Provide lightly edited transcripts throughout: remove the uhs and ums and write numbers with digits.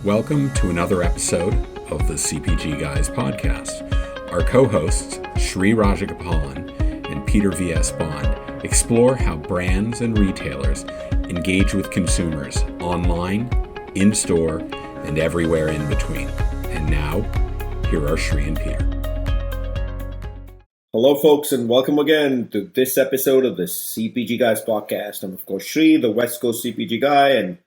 Welcome to another episode of the CPG Guys podcast. Our co-hosts, Sri Rajagopalan and Peter V.S. Bond, explore how brands and retailers engage with consumers online, in-store, and everywhere in between. And now, here are Sri and Peter. Hello, folks, and welcome again to this episode of the CPG Guys podcast. I'm, of course, Sri, the West Coast CPG guy, and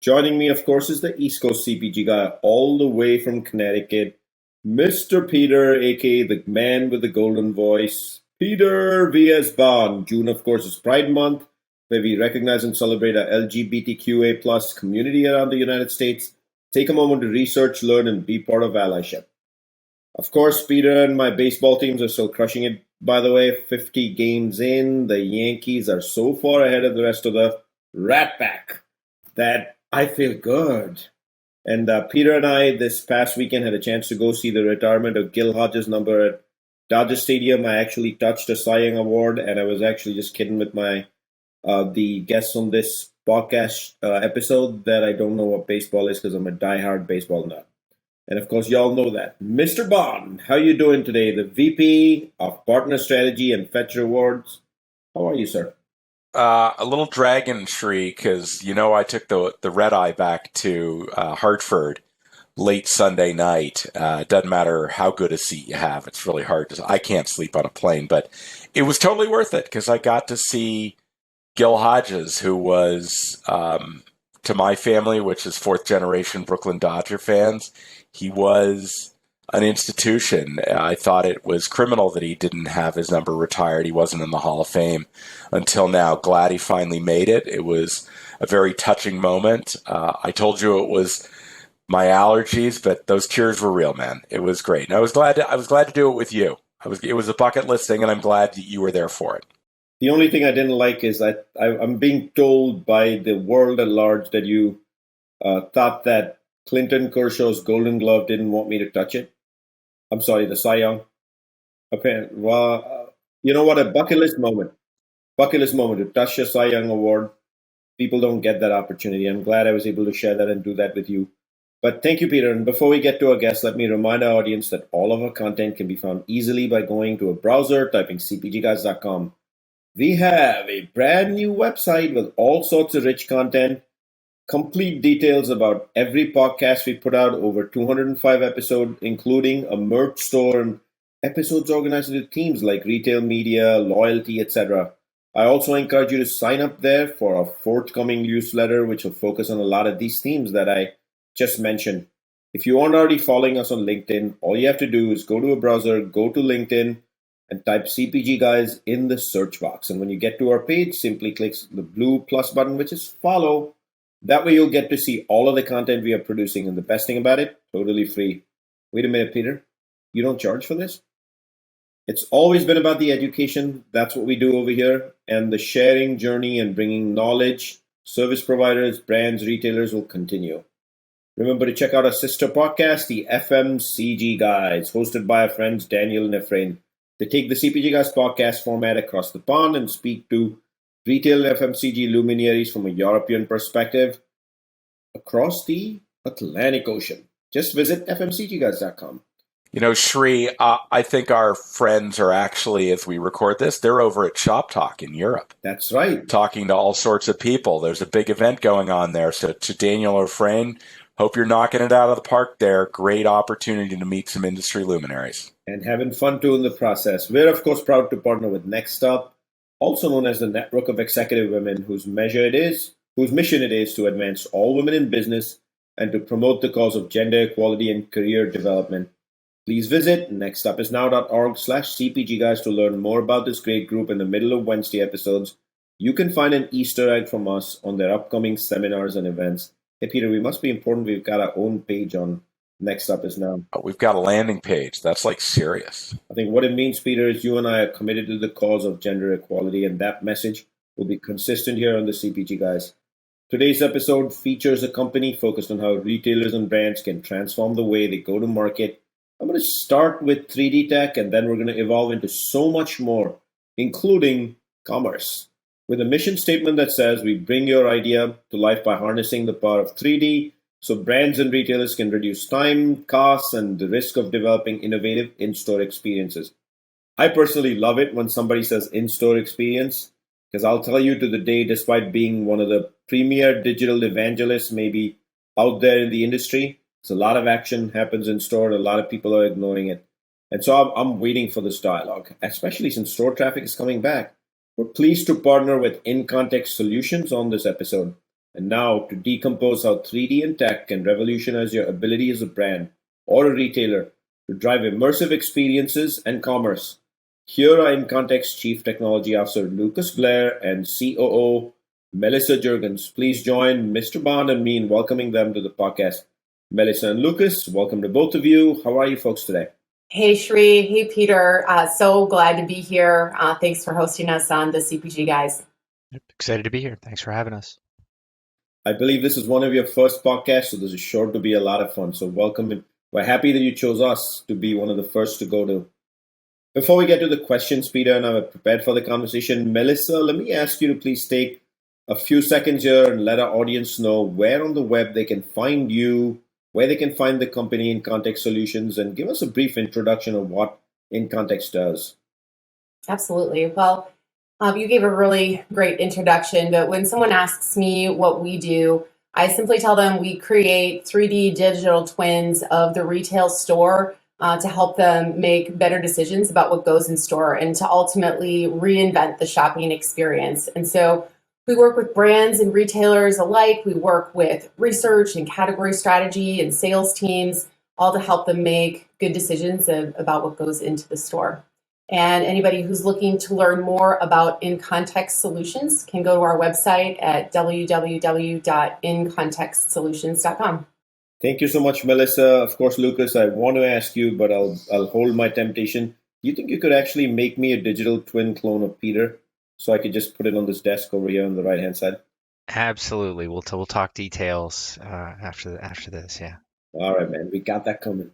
joining me, of course, is the East Coast CPG guy all the way from Connecticut, Mr. Peter, aka the man with the golden voice, Peter V.S. Bond. June, of course, is Pride Month, where we recognize and celebrate our LGBTQA plus community around the United States. Take a moment to research, learn, and be part of allyship. Of course, Peter and my baseball teams are still crushing it, by the way. 50 games in, the Yankees are so far ahead of the rest of the Rat Pack that I feel good. And Peter and I, this past weekend, had a chance to go see the retirement of Gil Hodges' number at Dodger Stadium. I actually touched a Cy Young Award, and I was actually just kidding with my the guests on this podcast episode that I don't know what baseball is because I'm a diehard baseball nut. And of course, y'all know that. Mr. Bond, how you doing today? The VP of Partner Strategy and Fetch Rewards. How are you, sir? A little dragon, Sri, because, I took the red eye back to Hartford late Sunday night. It doesn't matter how good a seat you have. It's really hard. I can't sleep on a plane, but it was totally worth it because I got to see Gil Hodges, who was, to my family, which is fourth generation Brooklyn Dodger fans, he was an institution. I thought it was criminal that he didn't have his number retired. He wasn't in the Hall of Fame until now. Glad he finally made it. It was a very touching moment. I told you it was my allergies, but those tears were real, man. It was great. And I was glad to do it with you. It was a bucket list thing, and I'm glad that you were there for it. The only thing I didn't like is that I'm being told by the world at large that you thought that Clinton Kershaw's Golden Glove didn't want me to touch it. I'm sorry, the Cy Young. Apparently, well, you know what? A bucket list moment. Bucket list moment to touch your Cy Young Award. People don't get that opportunity. I'm glad I was able to share that and do that with you. But thank you, Peter. And before we get to our guests, let me remind our audience that all of our content can be found easily by going to a browser, typing cpgguys.com. We have a brand new website with all sorts of rich content, complete details about every podcast we put out, over 205 episodes, including a merch store and episodes organized into themes like retail media, loyalty, etc. I also encourage you to sign up there for our forthcoming newsletter, which will focus on a lot of these themes that I just mentioned. If you aren't already following us on LinkedIn, all you have to do is go to a browser, go to LinkedIn, and type CPG Guys in the search box. And when you get to our page, simply click the blue plus button, which is follow. That way you'll get to see all of the content we are producing. And the best thing about it, totally free. Wait a minute, Peter. You don't charge for this? It's always been about the education. That's what we do over here. And the sharing journey and bringing knowledge, service providers, brands, retailers will continue. Remember to check out our sister podcast, the FMCG Guys, hosted by our friends Daniel and Efrain. They take the CPG Guys podcast format across the pond and speak to retail FMCG luminaries from a European perspective across the Atlantic Ocean. Just visit fmcgguys.com. Sri, I think our friends are actually, as we record this, they're over at Shop Talk in Europe. That's right. Talking to all sorts of people. There's a big event going on there. So to Daniel or Efrain, hope you're knocking it out of the park there. Great opportunity to meet some industry luminaries. And having fun too in the process. We're, of course, proud to partner with Next Up, also known as the Network of Executive Women, whose mission it is to advance all women in business and to promote the cause of gender equality and career development. Please visit nextupisnow.org/CPG Guys to learn more about this great group in the middle of Wednesday episodes. You can find an Easter egg from us on their upcoming seminars and events. Hey, Peter, we must be important. We've got our own page on Next Up Is Now. We've got a landing page. That's like serious. I think what it means, Peter, is you and I are committed to the cause of gender equality, and that message will be consistent here on the CPG Guys. Today's episode features a company focused on how retailers and brands can transform the way they go to market. I'm going to start with 3D tech, and then we're going to evolve into so much more, including commerce, with a mission statement that says we bring your idea to life by harnessing the power of 3D so brands and retailers can reduce time, costs, and the risk of developing innovative in-store experiences. I personally love it when somebody says in-store experience, because I'll tell you to the day, despite being one of the premier digital evangelists maybe out there in the industry, it's a lot of action happens in store. A lot of people are ignoring it. And so I'm waiting for this dialogue, especially since store traffic is coming back. We're pleased to partner with InContext Solutions on this episode. And now to decompose how 3D and tech can revolutionize your ability as a brand or a retailer to drive immersive experiences and commerce. Here are InContext Chief Technology Officer Lucas Blair and COO Melissa Jurgens. Please join Mr. Bond and me in welcoming them to the podcast. Melissa and Lucas, welcome to both of you. How are you folks today? Hey, Shri. Hey, Peter. So glad to be here. Thanks for hosting us on the CPG Guys. Excited to be here. Thanks for having us. I believe this is one of your first podcasts, so this is sure to be a lot of fun. So welcome. And we're happy that you chose us to be one of the first to go to. Before we get to the questions, Peter and I are prepared for the conversation. Melissa, let me ask you to please take a few seconds here and let our audience know where on the web they can find you, where they can find the company InContext Solutions, and give us a brief introduction of what InContext does. Absolutely. Well, you gave a really great introduction, but when someone asks me what we do, I simply tell them we create 3D digital twins of the retail store to help them make better decisions about what goes in store and to ultimately reinvent the shopping experience. And so we work with brands and retailers alike. We work with research and category strategy and sales teams, all to help them make good decisions about what goes into the store. And anybody who's looking to learn more about InContext Solutions can go to our website at www.incontextsolutions.com. Thank you so much, Melissa. Of course, Lucas, I want to ask you, but I'll hold my temptation. Do you think you could actually make me a digital twin clone of Peter so I could just put it on this desk over here on the right-hand side? Absolutely. We'll talk details after this. Yeah. All right, man. We got that coming.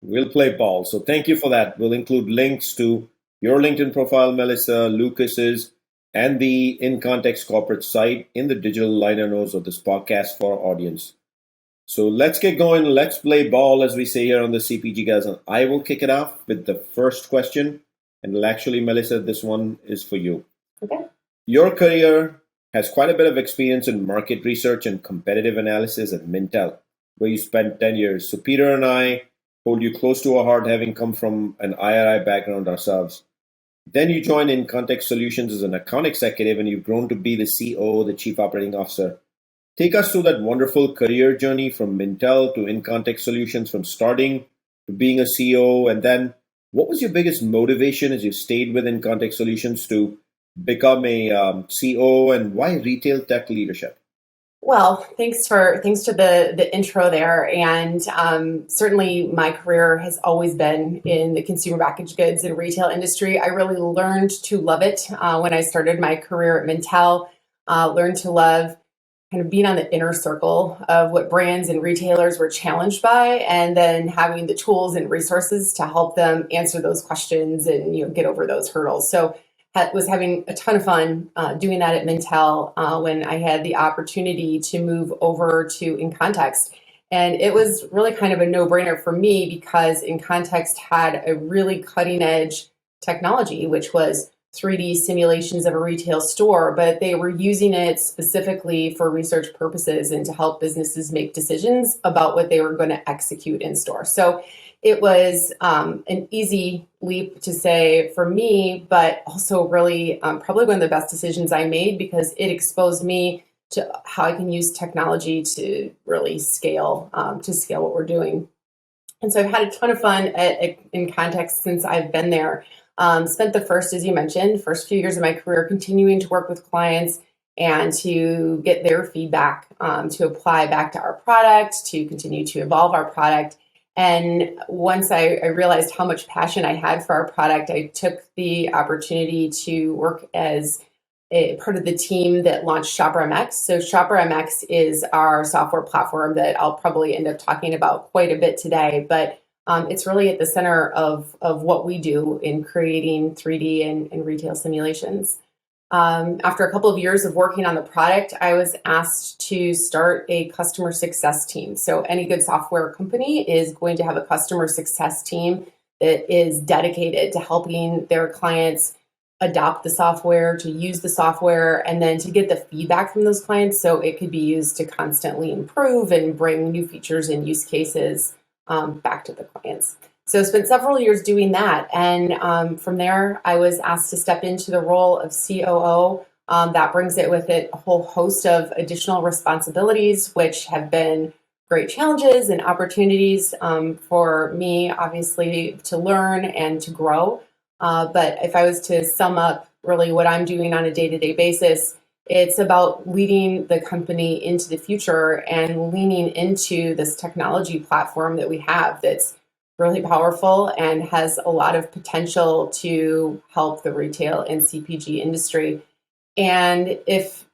We'll play ball. So thank you for that. We'll include links to your LinkedIn profile, Melissa, Lucas's, and the InContext corporate site in the digital liner notes of this podcast for our audience. So let's get going. Let's play ball, as we say here on the CPG Guys. And I will kick it off with the first question. And actually, Melissa, this one is for you. Okay. Your career has quite a bit of experience in market research and competitive analysis at Mintel, where you spent 10 years. So Peter and I hold you close to our heart, having come from an IRI background ourselves. Then you joined InContext Solutions as an account executive, and you've grown to be the COO, the Chief Operating Officer. Take us through that wonderful career journey from Mintel to InContext Solutions, from starting to being a CEO, and then what was your biggest motivation as you stayed with InContext Solutions to become a CEO, and why retail tech leadership? Well, thanks to the intro there, and certainly my career has always been in the consumer packaged goods and retail industry. I really learned to love it when I started my career at Mintel. Learned to love kind of being on the inner circle of what brands and retailers were challenged by, and then having the tools and resources to help them answer those questions and get over those hurdles. So was having a ton of fun doing that at Mintel when I had the opportunity to move over to InContext. And it was really kind of a no-brainer for me because InContext had a really cutting-edge technology, which was 3D simulations of a retail store, but they were using it specifically for research purposes and to help businesses make decisions about what they were going to execute in store. So it was an easy leap to say for me, but also really probably one of the best decisions I made because it exposed me to how I can use technology to really scale what we're doing. And so I've had a ton of fun at InContext since I've been there. Spent the first, as you mentioned, first few years of my career continuing to work with clients and to get their feedback, to apply back to our product, to continue to evolve our product. And once I realized how much passion I had for our product, I took the opportunity to work as a part of the team that launched Shopper MX. So Shopper MX is our software platform that I'll probably end up talking about quite a bit today, but it's really at the center of what we do in creating 3D and retail simulations. After a couple of years of working on the product, I was asked to start a customer success team. So any good software company is going to have a customer success team that is dedicated to helping their clients adopt the software, to use the software, and then to get the feedback from those clients so it could be used to constantly improve and bring new features and use cases back to the clients. So I spent several years doing that. And from there, I was asked to step into the role of COO. That brings it with it a whole host of additional responsibilities, which have been great challenges and opportunities for me, obviously, to learn and to grow. But if I was to sum up really what I'm doing on a day-to-day basis, it's about leading the company into the future and leaning into this technology platform that we have that's really powerful and has a lot of potential to help the retail and CPG industry. And if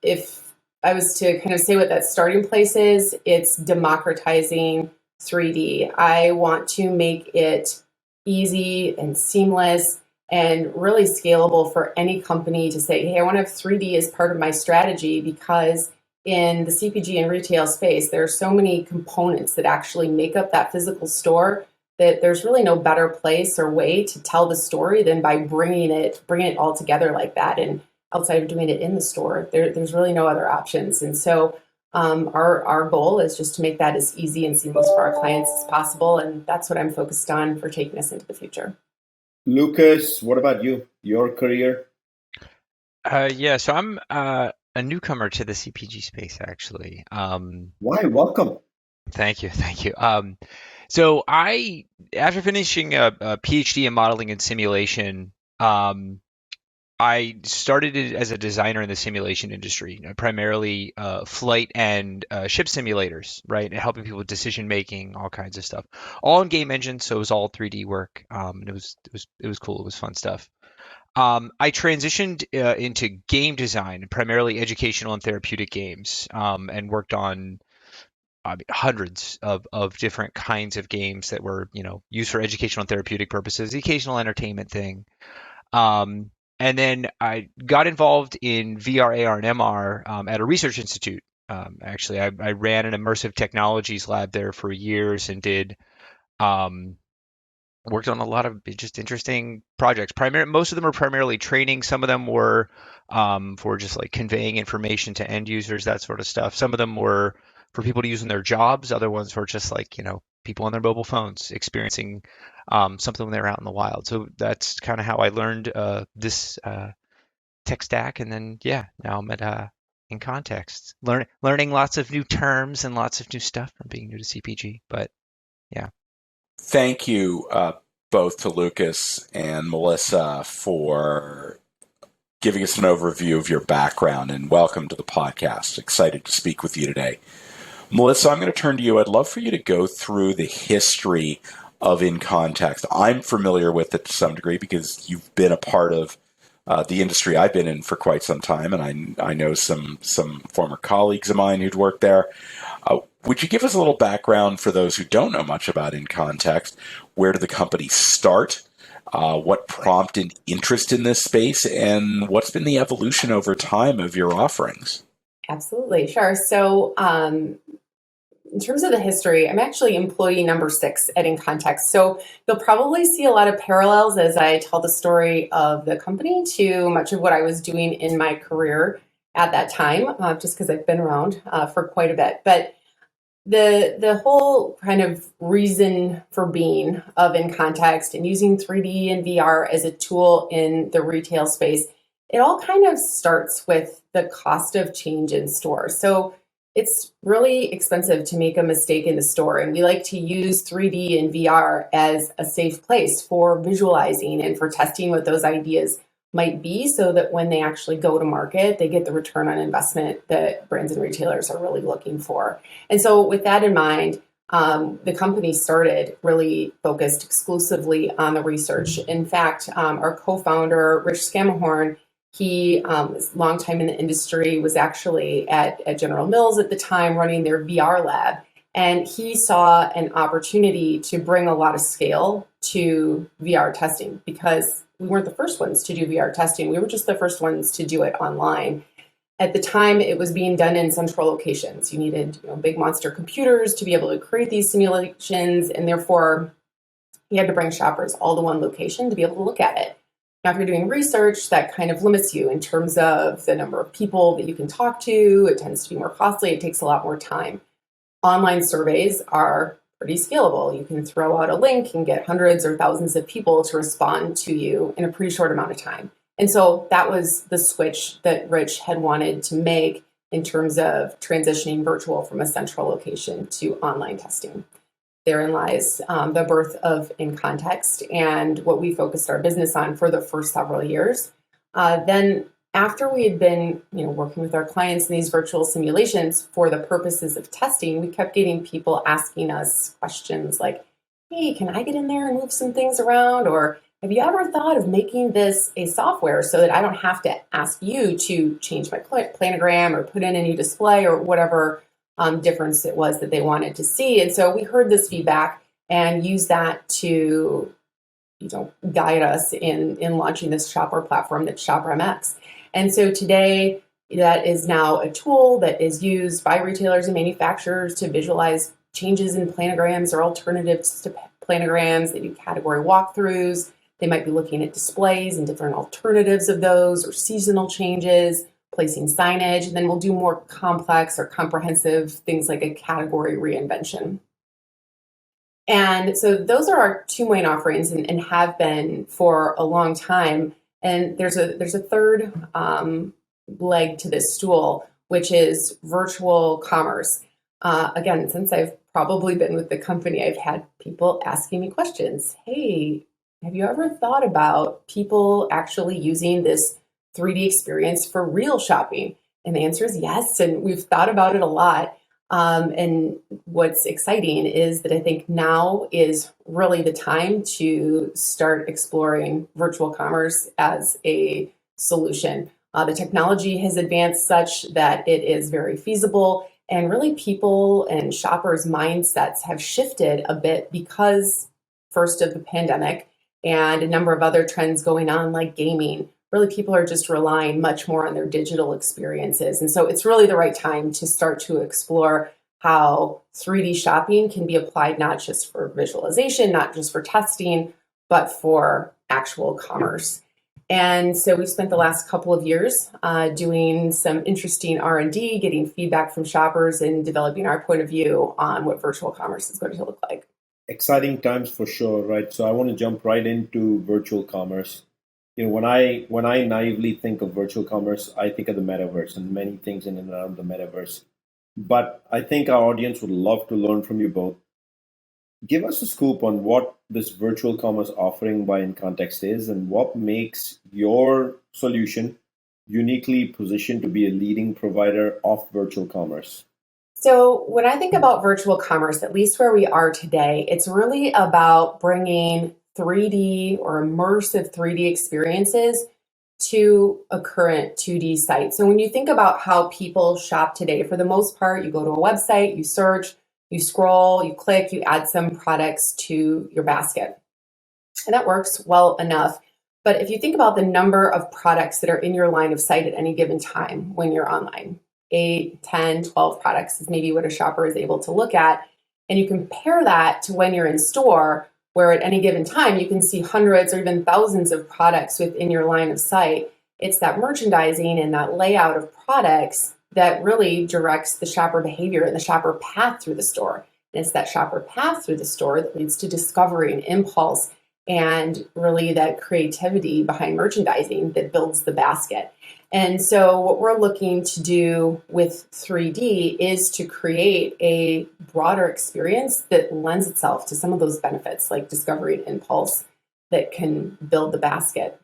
I was to kind of say what that starting place is, it's democratizing 3D. I want to make it easy and seamless and really scalable for any company to say, hey, I want to have 3D as part of my strategy, because in the CPG and retail space, there are so many components that actually make up that physical store that there's really no better place or way to tell the story than by bringing it all together like that. And outside of doing it in the store, there's really no other options. And so our goal is just to make that as easy and seamless for our clients as possible. And that's what I'm focused on for taking us into the future. Lucas, what about you? Your career? Yeah, so I'm a newcomer to the CPG space, actually. Why? Welcome. Thank you, thank you. So after finishing a PhD in modeling and simulation, I started it as a designer in the simulation industry, primarily flight and ship simulators, right? And helping people with decision making, all kinds of stuff, all in game engines. So it was all 3D work. And it was cool. It was fun stuff. I transitioned into game design, primarily educational and therapeutic games, and worked on hundreds of different kinds of games that were, used for educational and therapeutic purposes, the occasional entertainment thing. And then I got involved in VR, AR, and MR at a research institute. Actually, I ran an immersive technologies lab there for years and did worked on a lot of just interesting projects. Most of them are primarily training. Some of them were for just like conveying information to end users, that sort of stuff. Some of them were for people to use in their jobs. Other ones were just like, people on their mobile phones experiencing something when they're out in the wild. So that's kind of how I learned this tech stack. And then, now I'm at InContext, learning lots of new terms and lots of new stuff from being new to CPG. But yeah. Thank you both to Lucas and Melissa for giving us an overview of your background, and welcome to the podcast. Excited to speak with you today. Melissa, I'm going to turn to you. I'd love for you to go through the history of InContext. I'm familiar with it to some degree because you've been a part of the industry I've been in for quite some time, and I know some former colleagues of mine who'd worked there. Would you give us a little background for those who don't know much about InContext? Where did the company start? What prompted interest in this space? And what's been the evolution over time of your offerings? Absolutely, sure. So in terms of the history, I'm actually employee number 6 at InContext. So you'll probably see a lot of parallels as I tell the story of the company to much of what I was doing in my career at that time, just because I've been around for quite a bit. But the whole kind of reason for being of InContext and using 3D and VR as a tool in the retail space, it all kind of starts with the cost of change in stores. So it's really expensive to make a mistake in the store, and we like to use 3D and VR as a safe place for visualizing and for testing what those ideas might be, so that when they actually go to market, they get the return on investment that brands and retailers are really looking for. And so with that in mind, the company started really focused exclusively on the research. In fact, our co-founder, Rich Scamahorn, he was a long time in the industry, was actually at General Mills at the time running their VR lab. And he saw an opportunity to bring a lot of scale to VR testing, because we weren't the first ones to do VR testing. We were just the first ones to do it online. At the time, it was being done in central locations. You needed big monster computers to be able to create these simulations, and therefore you had to bring shoppers all to one location to be able to look at it. Now, if you're doing research, that kind of limits you in terms of the number of people that you can talk to. It tends to be more costly. It takes a lot more time. Online surveys are pretty scalable. You can throw out a link and get hundreds or thousands of people to respond to you in a pretty short amount of time. And so that was the switch that Rich had wanted to make in terms of transitioning virtual from a central location to online testing. Therein lies the birth of InContext and what we focused our business on for the first several years. Then after we had been working with our clients in these virtual simulations for the purposes of testing, we kept getting people asking us questions like, hey, can I get in there and move some things around? Or have you ever thought of making this a software so that I don't have to ask you to change my planogram or put in a new display or whatever difference it was that they wanted to see? And so we heard this feedback and used that to guide us in launching this shopper platform that's Shopper MX. And so today, that is now a tool that is used by retailers and manufacturers to visualize changes in planograms or alternatives to planograms. They do category walkthroughs. They might be looking at displays and different alternatives of those or seasonal changes, placing signage, and then we'll do more complex or comprehensive things like a category reinvention. And so those are our two main offerings and have been for a long time. And there's a third leg to this stool, which is virtual commerce. Again, since I've probably been with the company, I've had people asking me questions. Hey, have you ever thought about people actually using this 3D experience for real shopping? And the answer is yes. And we've thought about it a lot. And what's exciting is that I think now is really the time to start exploring virtual commerce as a solution. The technology has advanced such that it is very feasible, and really people and shoppers' mindsets have shifted a bit because first of the pandemic and a number of other trends going on like gaming. Really, people are just relying much more on their digital experiences. And so it's really the right time to start to explore how 3D shopping can be applied not just for visualization, not just for testing, but for actual commerce. And so we've spent the last couple of years doing some interesting R&D, getting feedback from shoppers and developing our point of view on what virtual commerce is going to look like. Exciting times for sure, right? So I want to jump right into virtual commerce. When I naively think of virtual commerce, I think of the metaverse and many things in and around the metaverse. But I think our audience would love to learn from you both. Give us a scoop on what this virtual commerce offering by InContext is and what makes your solution uniquely positioned to be a leading provider of virtual commerce. So when I think about virtual commerce, at least where we are today, it's really about bringing 3D or immersive 3D experiences to a current 2D site. So when you think about how people shop today, for the most part, you go to a website, you search, you scroll, you click, you add some products to your basket. And that works well enough. But if you think about the number of products that are in your line of sight at any given time when you're online, 8, 10, 12 products is maybe what a shopper is able to look at. And you compare that to when you're in store, where at any given time you can see hundreds or even thousands of products within your line of sight. It's that merchandising and that layout of products that really directs the shopper behavior and the shopper path through the store. And it's that shopper path through the store that leads to discovery and impulse and really that creativity behind merchandising that builds the basket. And so what we're looking to do with 3D is to create a broader experience that lends itself to some of those benefits like discovery and impulse that can build the basket.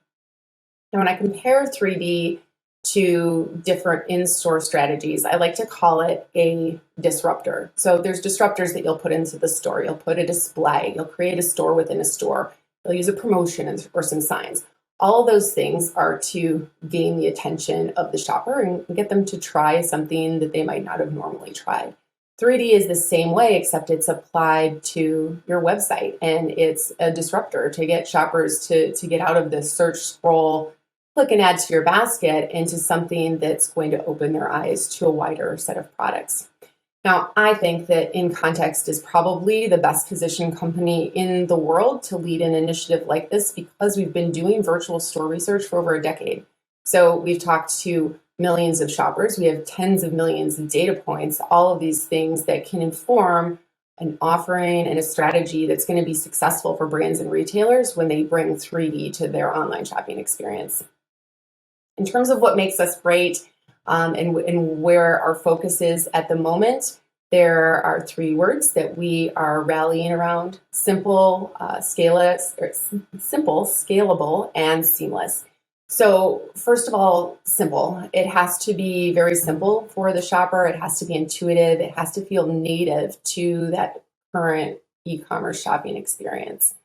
Now, when I compare 3D to different in-store strategies, I like to call it a disruptor. So there's disruptors that you'll put into the store. You'll put a display, you'll create a store within a store, you'll use a promotion or some signs. All of those things are to gain the attention of the shopper and get them to try something that they might not have normally tried. 3D is the same way, except it's applied to your website, and it's a disruptor to get shoppers to get out of the search, scroll, click and add to your basket into something that's going to open their eyes to a wider set of products. Now, I think that InContext is probably the best positioned company in the world to lead an initiative like this because we've been doing virtual store research for over a decade. So we've talked to millions of shoppers. We have tens of millions of data points, all of these things that can inform an offering and a strategy that's going to be successful for brands and retailers when they bring 3D to their online shopping experience. In terms of what makes us great and where our focus is at the moment, there are 3 words that we are rallying around: simple, scalable, and seamless. So first of all, simple. It has to be very simple for the shopper. It has to be intuitive. It has to feel native to that current e-commerce shopping experience.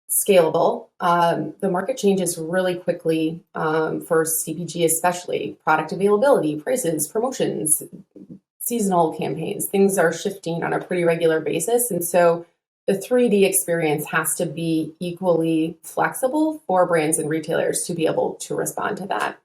Scalable. The market changes really quickly for CPG, especially product availability, prices, promotions, seasonal campaigns. Things are shifting on a pretty regular basis. And so the 3D experience has to be equally flexible for brands and retailers to be able to respond to that.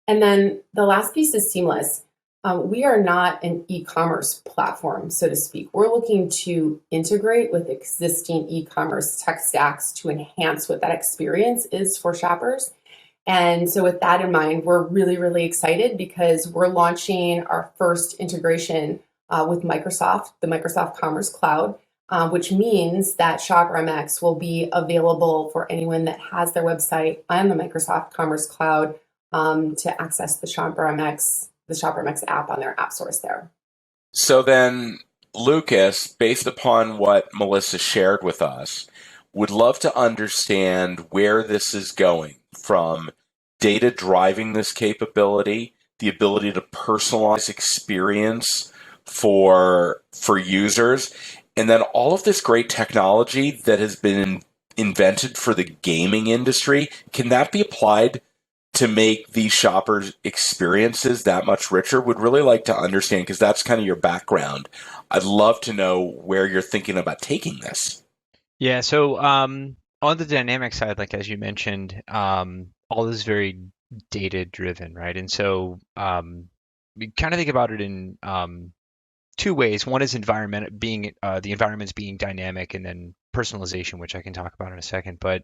And then the last piece is seamless. We are not an e-commerce platform, so to speak. We're looking to integrate with existing e-commerce tech stacks to enhance what that experience is for shoppers. And so with that in mind, we're really, really excited because we're launching our first integration with Microsoft, the Microsoft Commerce Cloud, which means that Shopper MX will be available for anyone that has their website on the Microsoft Commerce Cloud to access the Shopper MX app on their app stores there. So then, Lucas, based upon what Melissa shared with us, would love to understand where this is going from data driving this capability, the ability to personalize experience for users, and then all of this great technology that has been invented for the gaming industry. Can that be applied to make these shoppers' experiences that much richer? Would really like to understand, because that's kind of your background. I'd love to know where you're thinking about taking this. Yeah, so on the dynamic side, like as you mentioned, all this is very data driven, right? And so we kind of think about it in 2 ways. One is the environments being dynamic, and then personalization, which I can talk about in a second. But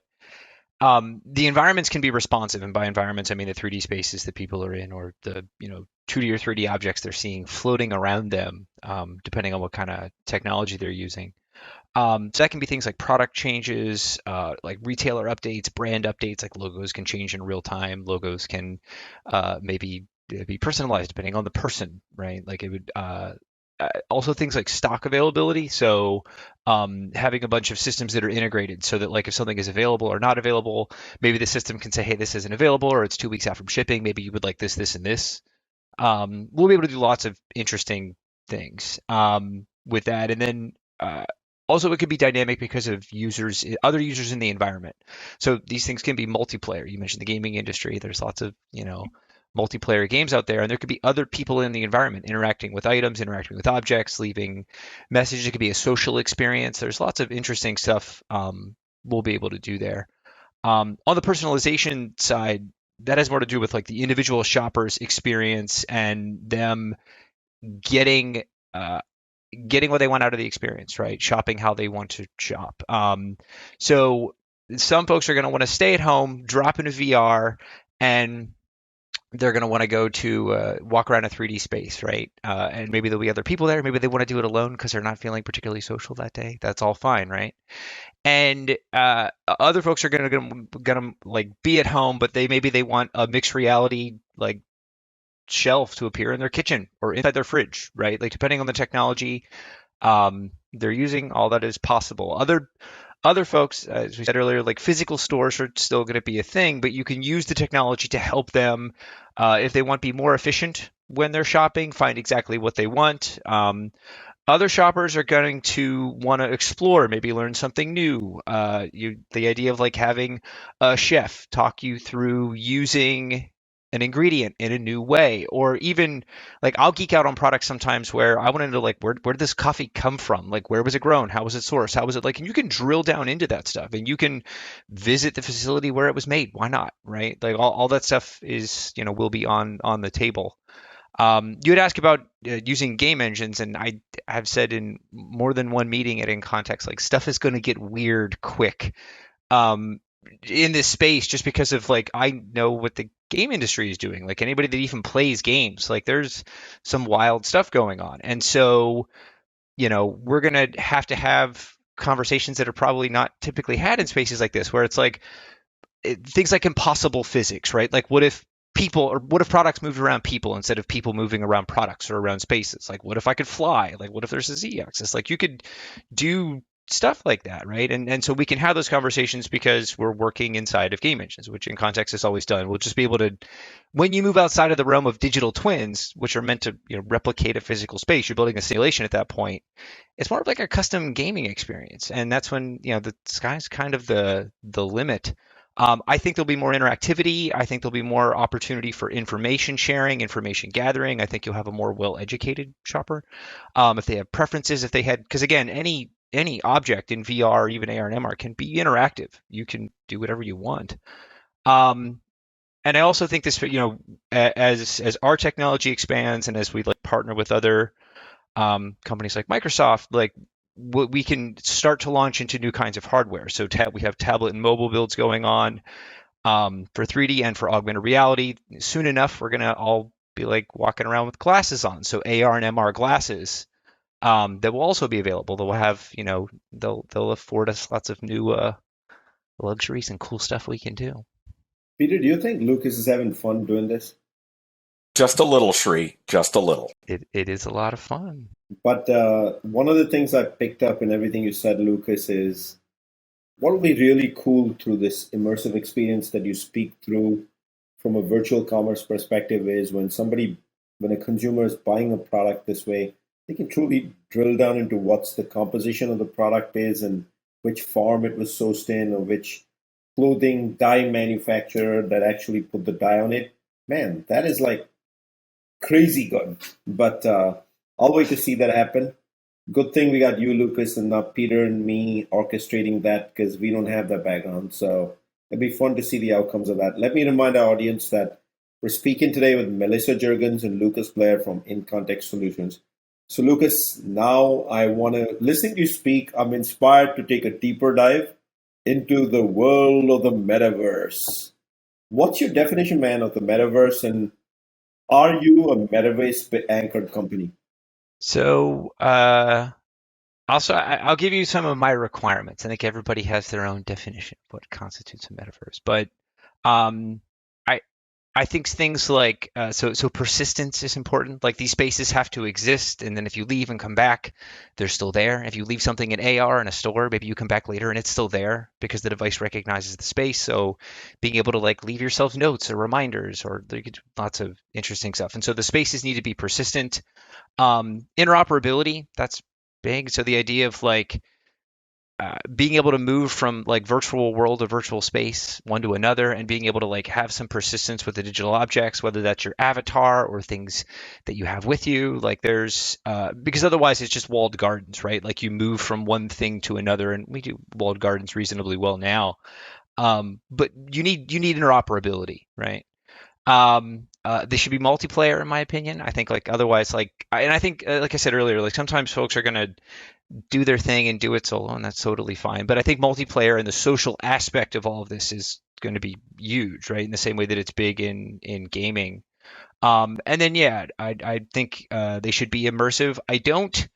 the environments can be responsive, and by environments I mean the 3D spaces that people are in, or the 2D or 3D objects they're seeing floating around them, depending on what kind of technology they're using. So that can be things like product changes, like retailer updates, brand updates, like logos can change in real time. Logos can maybe be personalized depending on the person, right? Like it would also things like stock availability. So having a bunch of systems that are integrated so that like if something is available or not available, maybe the system can say, hey, this isn't available, or it's 2 weeks out from shipping. Maybe you would like this, this, and this. We'll be able to do lots of interesting things with that. And then also, it could be dynamic because of other users in the environment. So these things can be multiplayer. You mentioned the gaming industry. There's lots of, multiplayer games out there, and there could be other people in the environment interacting with items, interacting with objects, leaving messages. It could be a social experience. There's lots of interesting stuff we'll be able to do there. On the personalization side, that has more to do with like the individual shopper's experience and them getting what they want out of the experience, right? Shopping how they want to shop. So some folks are going to want to stay at home, drop into VR, and they're going to want to go to walk around a 3D space, right? And maybe there'll be other people there. Maybe they want to do it alone because they're not feeling particularly social that day. That's all fine, right? And other folks are going to like be at home, but maybe they want a mixed reality like shelf to appear in their kitchen or inside their fridge, right? Like depending on the technology they're using, all that is possible. Other folks, as we said earlier, like physical stores are still going to be a thing, but you can use the technology to help them if they want to be more efficient when they're shopping, find exactly what they want. Other shoppers are going to want to explore, maybe learn something new. The idea of like having a chef talk you through using an ingredient in a new way. Or even like I'll geek out on products sometimes where I want to know like where did this coffee come from? Like where was it grown? How was it sourced? How was it like? And you can drill down into that stuff and you can visit the facility where it was made. Why not? Right? Like all that stuff is, will be on the table. You had asked about using game engines, and I have said in more than one meeting at InContext, like stuff is going to get weird quick um, in this space just because of like I know what the game industry is doing. Like anybody that even plays games, like there's some wild stuff going on, and so we're going to have conversations that are probably not typically had in spaces like this, where it's like things like impossible physics, right? Like what if products moved around people instead of people moving around products or around spaces? Like what if I could fly? Like what if there's a z-axis? Like you could do stuff like that, right? And so we can have those conversations because we're working inside of game engines, which InContext has always done. We'll just be able to, when you move outside of the realm of digital twins, which are meant to replicate a physical space, you're building a simulation at that point. It's more of like a custom gaming experience, and that's when the sky's kind of the limit. I think there'll be more interactivity. I think there'll be more opportunity for information sharing, information gathering. I think you'll have a more well-educated shopper if they have preferences. If they had, because again, any object in VR or even AR and MR can be interactive. You can do whatever you want. And I also think this, as our technology expands and as we like partner with other companies like Microsoft, like we can start to launch into new kinds of hardware. So we have tablet and mobile builds going on for 3D and for augmented reality. Soon enough, we're gonna all be like walking around with glasses on. So AR and MR glasses that will also be available. That will have, they'll afford us lots of new luxuries and cool stuff we can do. Peter, do you think Lucas is having fun doing this? Just a little, Shri. Just a little. It is a lot of fun. But one of the things I picked up in everything you said, Lucas, is what will be really cool through this immersive experience that you speak through from a virtual commerce perspective is when a consumer is buying a product this way, they can truly drill down into what's the composition of the product is and which farm it was sourced in or which clothing dye manufacturer that actually put the dye on it. Man, that is like crazy good. But I'll wait to see that happen. Good thing we got you, Lucas, and not Peter and me orchestrating that because we don't have that background. So it'd be fun to see the outcomes of that. Let me remind our audience that we're speaking today with Melissa Juergens and Lucas Blair from InContext Solutions. So, Lucas, now I want to listen to you speak. I'm inspired to take a deeper dive into the world of the metaverse. What's your definition, man, of the metaverse, and are you a metaverse-anchored company? So, I'll give you some of my requirements. I think everybody has their own definition of what constitutes a metaverse, but I think things like so persistence is important. Like these spaces have to exist, and then if you leave and come back, they're still there. If you leave something in AR in a store, maybe you come back later and it's still there because the device recognizes the space. So being able to like leave yourself notes or reminders, or there could lots of interesting stuff. And so the spaces need to be persistent. Interoperability, that's big. So the idea of like being able to move from like virtual world to virtual space, one to another, and being able to like have some persistence with the digital objects, whether that's your avatar or things that you have with you. Like there's because otherwise it's just walled gardens, right? Like you move from one thing to another, and we do walled gardens reasonably well now. But you need interoperability, right? They should be multiplayer, in my opinion. I think like otherwise, like I think like I said earlier, like sometimes folks are gonna do their thing and do it solo, and that's totally fine. But I think multiplayer and the social aspect of all of this is going to be huge, right? In the same way that it's big in gaming. And then yeah, I think they should be immersive. I don't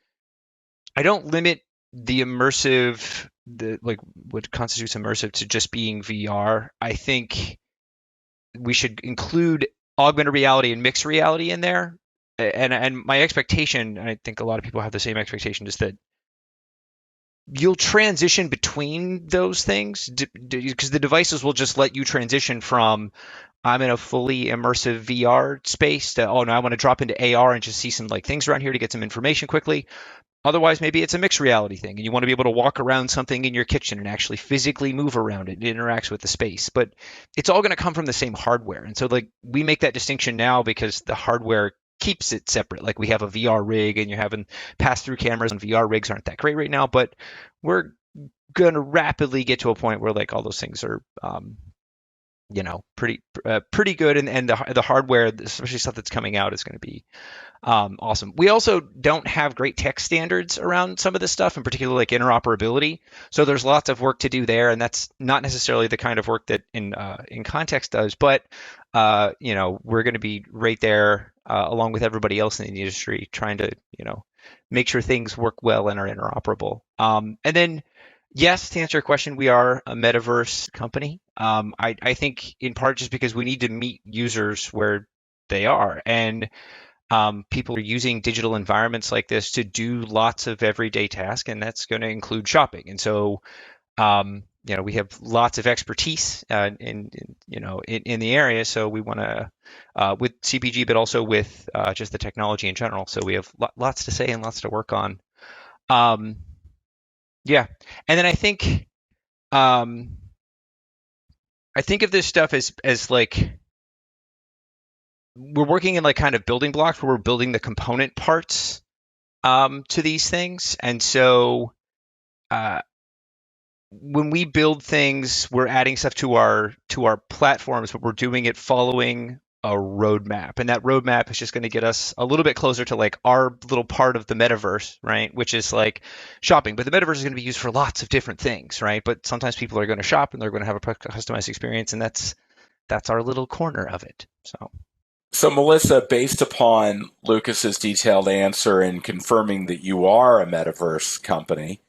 limit the immersive, the like what constitutes immersive to just being VR. I think we should include augmented reality and mixed reality in there. And my expectation, and I think a lot of people have the same expectation, is that you'll transition between those things because the devices will just let you transition from I'm in a fully immersive VR space to, oh no, I want to drop into AR and just see some like things around here to get some information quickly. Otherwise, maybe it's a mixed reality thing, and you want to be able to walk around something in your kitchen and actually physically move around it. It interacts with the space, but it's all going to come from the same hardware. And so, like, we make that distinction now because the hardware keeps it separate. Like, we have a VR rig, and you're having pass-through cameras, and VR rigs aren't that great right now, but we're going to rapidly get to a point where like all those things are, pretty good, and the hardware, especially stuff that's coming out, is going to be awesome. We also don't have great tech standards around some of this stuff, in particular like interoperability. So there's lots of work to do there, and that's not necessarily the kind of work that InContext does. But we're going to be right there along with everybody else in the industry, trying to make sure things work well and are interoperable. And then, yes, to answer your question, we are a metaverse company. I think in part just because we need to meet users where they are, and people are using digital environments like this to do lots of everyday tasks, and that's going to include shopping. And so, we have lots of expertise in the area. So we want to, with CPG, but also with just the technology in general. So we have lots to say and lots to work on. Yeah, and then I think of this stuff as like we're working in like kind of building blocks where we're building the component parts to these things. And so when we build things, we're adding stuff to our platforms, but we're doing it following a roadmap. And that roadmap is just going to get us a little bit closer to like our little part of the metaverse, right? Which is like shopping. But the metaverse is going to be used for lots of different things, right? But sometimes people are going to shop and they're going to have a customized experience, and that's our little corner of it. So, Melissa, based upon Lucas's detailed answer and confirming that you are a metaverse company,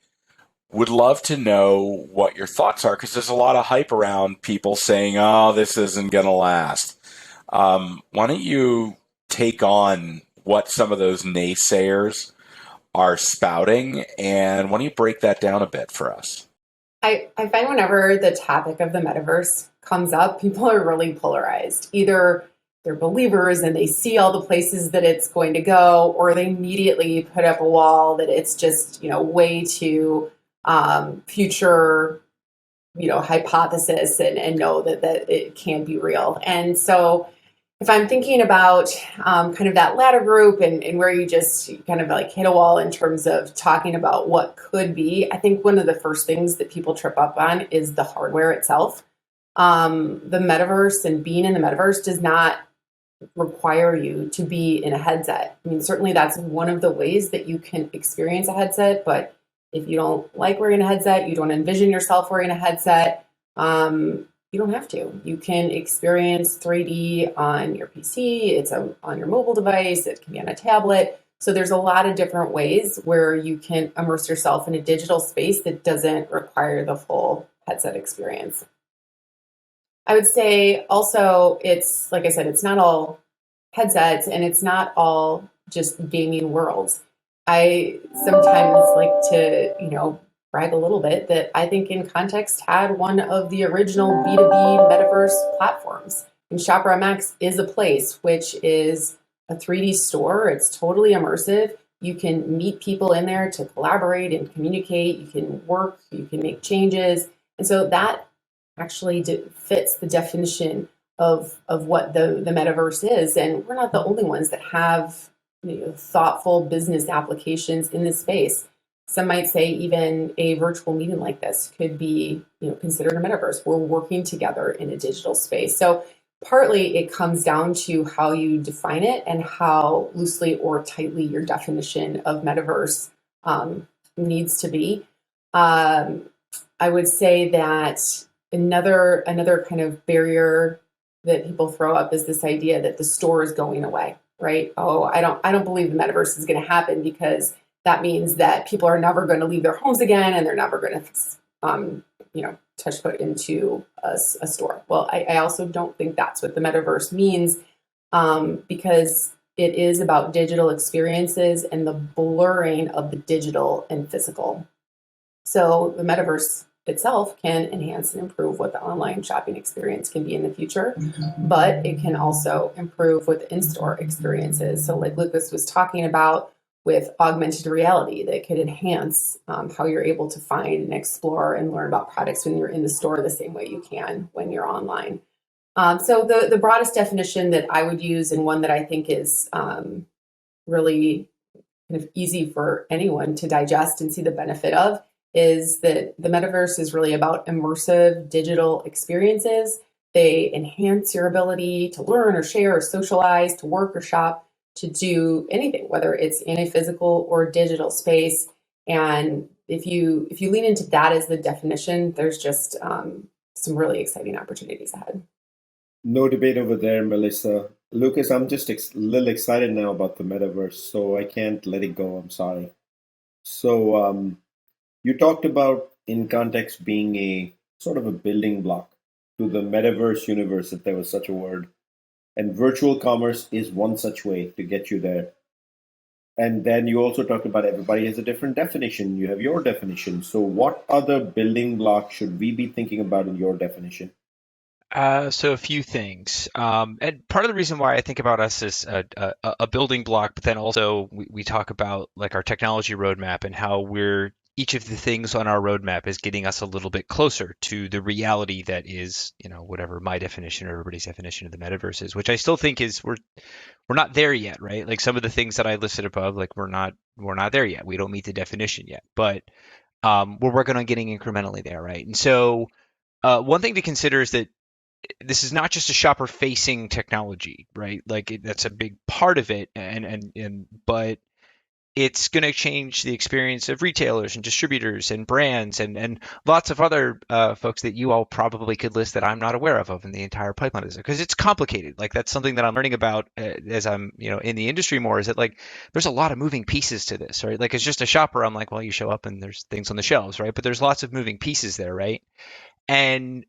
would love to know what your thoughts are, because there's a lot of hype around people saying, oh, this isn't going to last. Why don't you take on what some of those naysayers are spouting, and why don't you break that down a bit for us? I find whenever the topic of the metaverse comes up, people are really polarized. Either they're believers and they see all the places that it's going to go, or they immediately put up a wall that it's just, way too future, hypothesis, and know that it can't be real. And so if I'm thinking about kind of that latter group and where you just kind of like hit a wall in terms of talking about what could be, I think one of the first things that people trip up on is the hardware itself. The metaverse and being in the metaverse does not require you to be in a headset. I mean, certainly that's one of the ways that you can experience a headset, but if you don't like wearing a headset, you don't envision yourself wearing a headset, you don't have to. You can experience 3D on your PC, it's on your mobile device, it can be on a tablet. So there's a lot of different ways where you can immerse yourself in a digital space that doesn't require the full headset experience. I would say also, it's, like I said, it's not all headsets and it's not all just gaming worlds. I sometimes like to, brag a little bit that I think InContext had one of the original B2B metaverse platforms. And Shopper MX is a place which is a 3D store. It's totally immersive. You can meet people in there to collaborate and communicate. You can work, you can make changes. And so that actually fits the definition of what the metaverse is. And we're not the only ones that have thoughtful business applications in this space. Some might say even a virtual meeting like this could be considered a metaverse. We're working together in a digital space. So partly it comes down to how you define it and how loosely or tightly your definition of metaverse needs to be. I would say that another kind of barrier that people throw up is this idea that the store is going away, right? Oh, I don't believe the metaverse is going to happen because that means that people are never going to leave their homes again and they're never going to, touch foot into a store. Well, I also don't think that's what the metaverse means, because it is about digital experiences and the blurring of the digital and physical. So the metaverse itself can enhance and improve what the online shopping experience can be in the future, but it can also improve what the in-store experiences. So like Lucas was talking about, with augmented reality that could enhance how you're able to find and explore and learn about products when you're in the store the same way you can when you're online. So the broadest definition that I would use, and one that I think is really kind of easy for anyone to digest and see the benefit of, is that the metaverse is really about immersive digital experiences. They enhance your ability to learn or share or socialize, to work or shop, to do anything, whether it's in a physical or digital space. And if you lean into that as the definition, there's just some really exciting opportunities ahead. No debate over there, Melissa. Lucas, I'm just a little excited now about the metaverse, so I can't let it go. I'm sorry. So you talked about InContext being a sort of a building block to the metaverse universe, if there was such a word. And virtual commerce is one such way to get you there. And then you also talked about everybody has a different definition. You have your definition. So what other building blocks should we be thinking about in your definition? So a few things, and part of the reason why I think about us as a building block, but then also we talk about like our technology roadmap and how we're each of the things on our roadmap is getting us a little bit closer to the reality that is, whatever my definition or everybody's definition of the metaverse is, which I still think is we're not there yet, right? Like some of the things that I listed above, like we're not there yet. We don't meet the definition yet, but we're working on getting incrementally there, right? And so one thing to consider is that this is not just a shopper facing technology, right? Like that's a big part of it, but it's going to change the experience of retailers and distributors and brands and lots of other folks that you all probably could list that I'm not aware of in the entire pipeline, because it's complicated. Like that's something that I'm learning about as I'm in the industry more, is that like there's a lot of moving pieces to this, right? Like as just a shopper, I'm like, well, you show up and there's things on the shelves, right? But there's lots of moving pieces there, right? And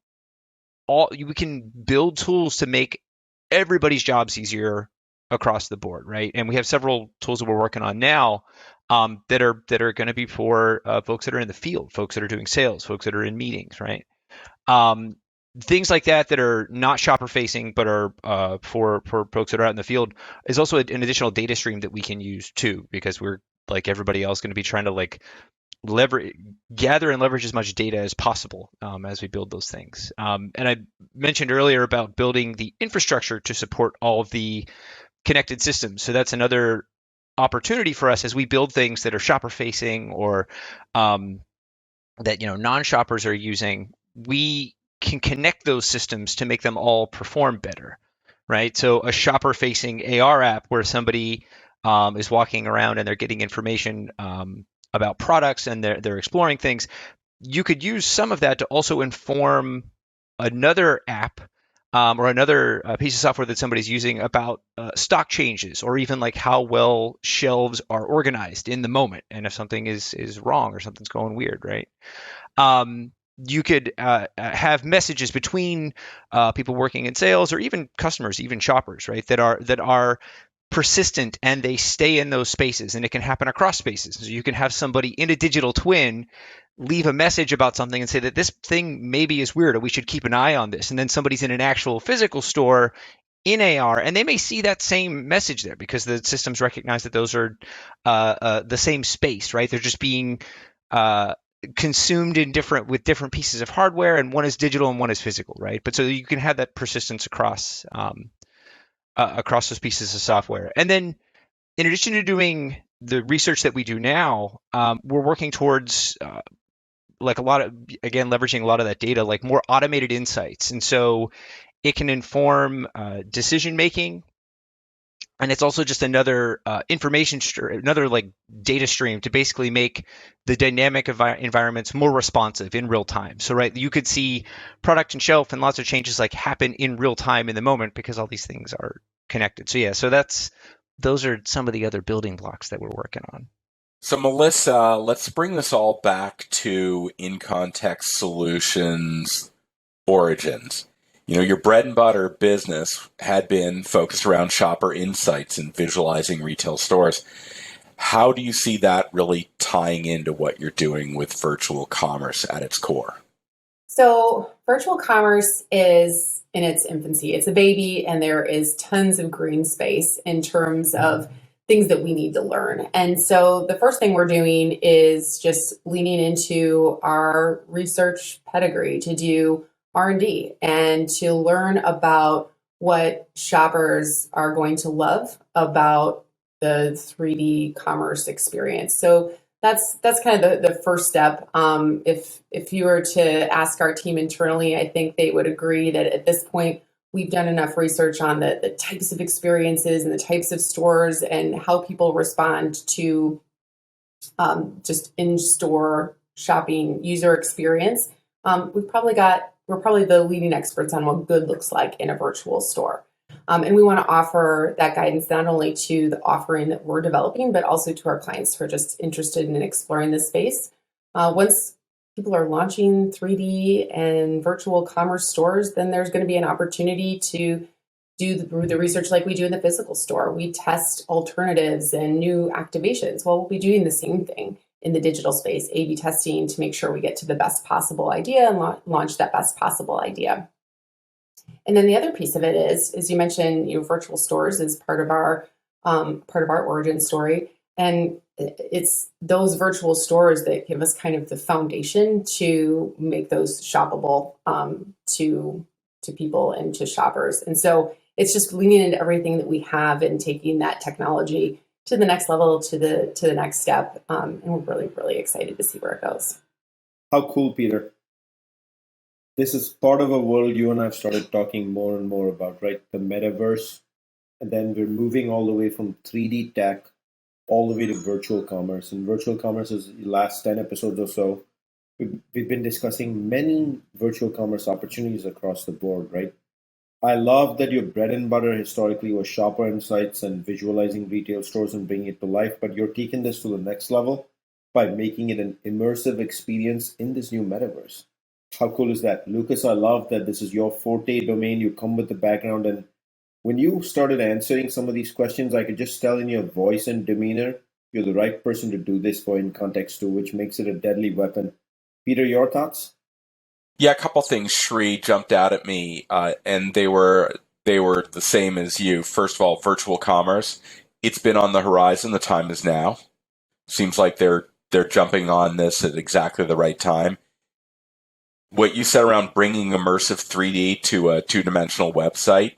we can build tools to make everybody's jobs easier across the board, right? And we have several tools that we're working on now that are going to be for folks that are in the field, folks that are doing sales, folks that are in meetings, right? Things like that are not shopper facing, but are for folks that are out in the field, is also an additional data stream that we can use too, because we're like everybody else going to be trying to like gather and leverage as much data as possible as we build those things. And I mentioned earlier about building the infrastructure to support all of the connected systems. So that's another opportunity for us as we build things that are shopper facing or that non-shoppers are using. We can connect those systems to make them all perform better, right? So a shopper facing AR app where somebody is walking around and they're getting information about products and they're exploring things, you could use some of that to also inform another app or another piece of software that somebody's using about stock changes, or even like how well shelves are organized in the moment, and if something is wrong or something's going weird, right? You could have messages between people working in sales, or even customers, even shoppers, right? That are persistent and they stay in those spaces, and it can happen across spaces. So you can have somebody in a digital twin leave a message about something and say that this thing maybe is weird, or we should keep an eye on this. And then somebody's in an actual physical store in AR, and they may see that same message there because the systems recognize that those are the same space, right? They're just being consumed with different pieces of hardware, and one is digital and one is physical, right? But so you can have that persistence across those pieces of software. And then in addition to doing the research that we do now, we're working towards like leveraging a lot of that data, like more automated insights. And so it can inform decision making. And it's also just another another like data stream to basically make the dynamic environments more responsive in real time. So, right, you could see product and shelf and lots of changes like happen in real time in the moment because all these things are connected. So yeah, so those are some of the other building blocks that we're working on. So Melissa, let's bring this all back to InContext Solutions origins. Your bread and butter business had been focused around shopper insights and visualizing retail stores. How do you see that really tying into what you're doing with virtual commerce at its core? So virtual commerce is in its infancy. It's a baby, and there is tons of green space in terms of things that we need to learn. And so the first thing we're doing is just leaning into our research pedigree to do R&D and to learn about what shoppers are going to love about the 3D commerce experience. So that's kind of the first step. If you were to ask our team internally, I think they would agree that at this point we've done enough research on the types of experiences and the types of stores and how people respond to just in-store shopping user experience. We're probably the leading experts on what good looks like in a virtual store. And we want to offer that guidance not only to the offering that we're developing, but also to our clients who are just interested in exploring this space. Once people are launching 3D and virtual commerce stores, then there's going to be an opportunity to do the research like we do in the physical store. We test alternatives and new activations. Well, we'll be doing the same thing in the digital space, A/B testing to make sure we get to the best possible idea and launch that best possible idea. And then the other piece of it is, as you mentioned, virtual stores is part of our origin story, and it's those virtual stores that give us kind of the foundation to make those shoppable to people and to shoppers. And so it's just leaning into everything that we have and taking that technology to the next level, to the next step, and we're really, really excited to see where it goes. How cool, Peter. This is part of a world you and I have started talking more and more about, right? The metaverse. And then we're moving all the way from 3D tech all the way to virtual commerce. And virtual commerce is the last 10 episodes or so. We've been discussing many virtual commerce opportunities across the board, right? I love that your bread and butter historically was shopper insights and visualizing retail stores and bringing it to life, but you're taking this to the next level by making it an immersive experience in this new metaverse. How cool is that? Lucas, I love that this is your forte domain. You come with the background. And when you started answering some of these questions, I could just tell in your voice and demeanor, you're the right person to do this for InContext too, which makes it a deadly weapon. Peter, your thoughts? Yeah, a couple things, Shri, jumped out at me, and they were the same as you. First of all, virtual commerce. It's been on the horizon. The time is now. Seems like they're jumping on this at exactly the right time. What you said around bringing immersive 3D to a two-dimensional website,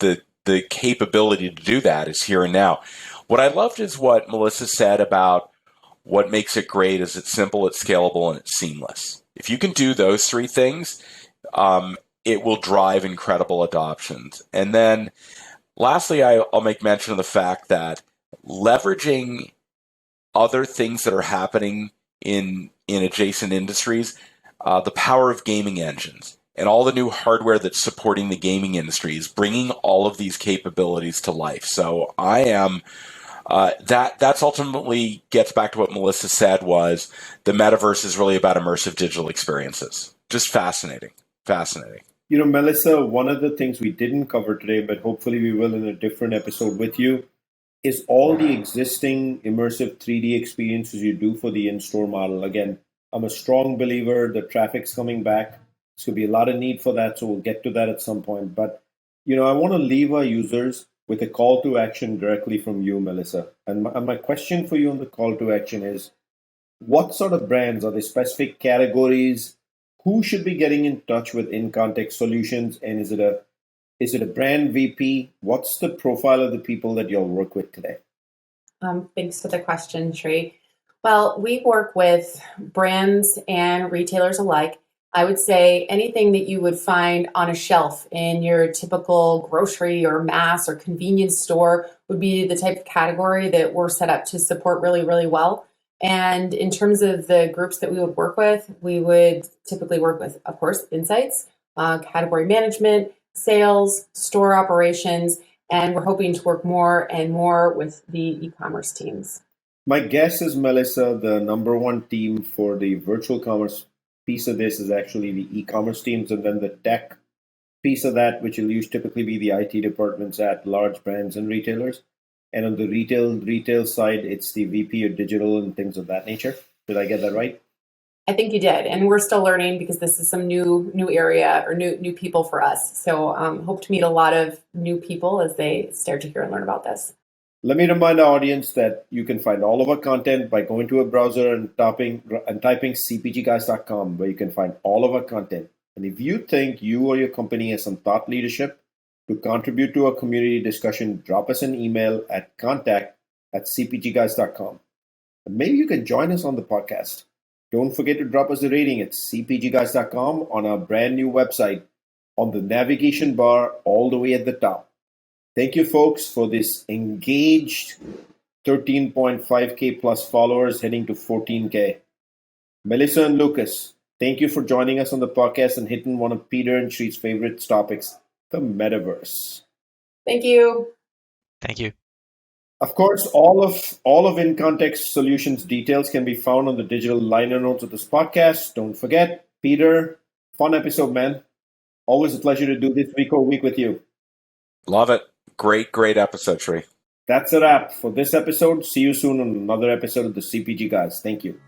the capability to do that is here and now. What I loved is what Melissa said about what makes it great is it's simple, it's scalable, and it's seamless. If you can do those three things, it will drive incredible adoptions. And then lastly, I'll make mention of the fact that leveraging other things that are happening in adjacent industries, the power of gaming engines and all the new hardware that's supporting the gaming industry is bringing all of these capabilities to life. So I am that's ultimately gets back to what Melissa said was the metaverse is really about immersive digital experiences. Just fascinating. Melissa, one of the things we didn't cover today, but hopefully we will in a different episode with you, is all the existing immersive 3D experiences you do for the in-store model. Again, I'm a strong believer the traffic's coming back. There's going to be a lot of need for that, so we'll get to that at some point. But, I want to leave our users with a call to action directly from you, Melissa. And my question for you on the call to action is, what sort of brands, are there specific categories? Who should be getting in touch with InContext Solutions? And is it a brand VP? What's the profile of the people that you'll work with today? Thanks for the question, Shri. Well, we work with brands and retailers alike. I would say anything that you would find on a shelf in your typical grocery or mass or convenience store would be the type of category that we're set up to support really, really well. And in terms of the groups that we would work with, we would typically work with, of course, insights, category management, sales, store operations, and we're hoping to work more and more with the e-commerce teams. My guess is, Melissa, the number one team for the virtual commerce piece of this is actually the e-commerce teams, and then the tech piece of that, which will typically be the IT departments at large brands and retailers. And on the retail side, it's the VP of digital and things of that nature. Did I get that right? I think you did, and we're still learning because this is some new area or new people for us. So hope to meet a lot of new people as they start to hear and learn about this. Let me remind our audience that you can find all of our content by going to a browser and typing cpgguys.com, where you can find all of our content. And if you think you or your company has some thought leadership to contribute to our community discussion, drop us an email at contact@cpgguys.com. And maybe you can join us on the podcast. Don't forget to drop us a rating at cpgguys.com on our brand new website on the navigation bar all the way at the top. Thank you, folks, for this engaged 13.5K plus followers heading to 14K. Melissa and Lucas, thank you for joining us on the podcast and hitting one of Peter and Shree's favorite topics, the metaverse. Thank you. Thank you. Of course, all of InContext Solutions details can be found on the digital liner notes of this podcast. Don't forget, Peter, fun episode, man. Always a pleasure to do this week over week with you. Love it. Great episode, Shree. That's a wrap for this episode. See you soon on another episode of the CPG Guys. Thank you.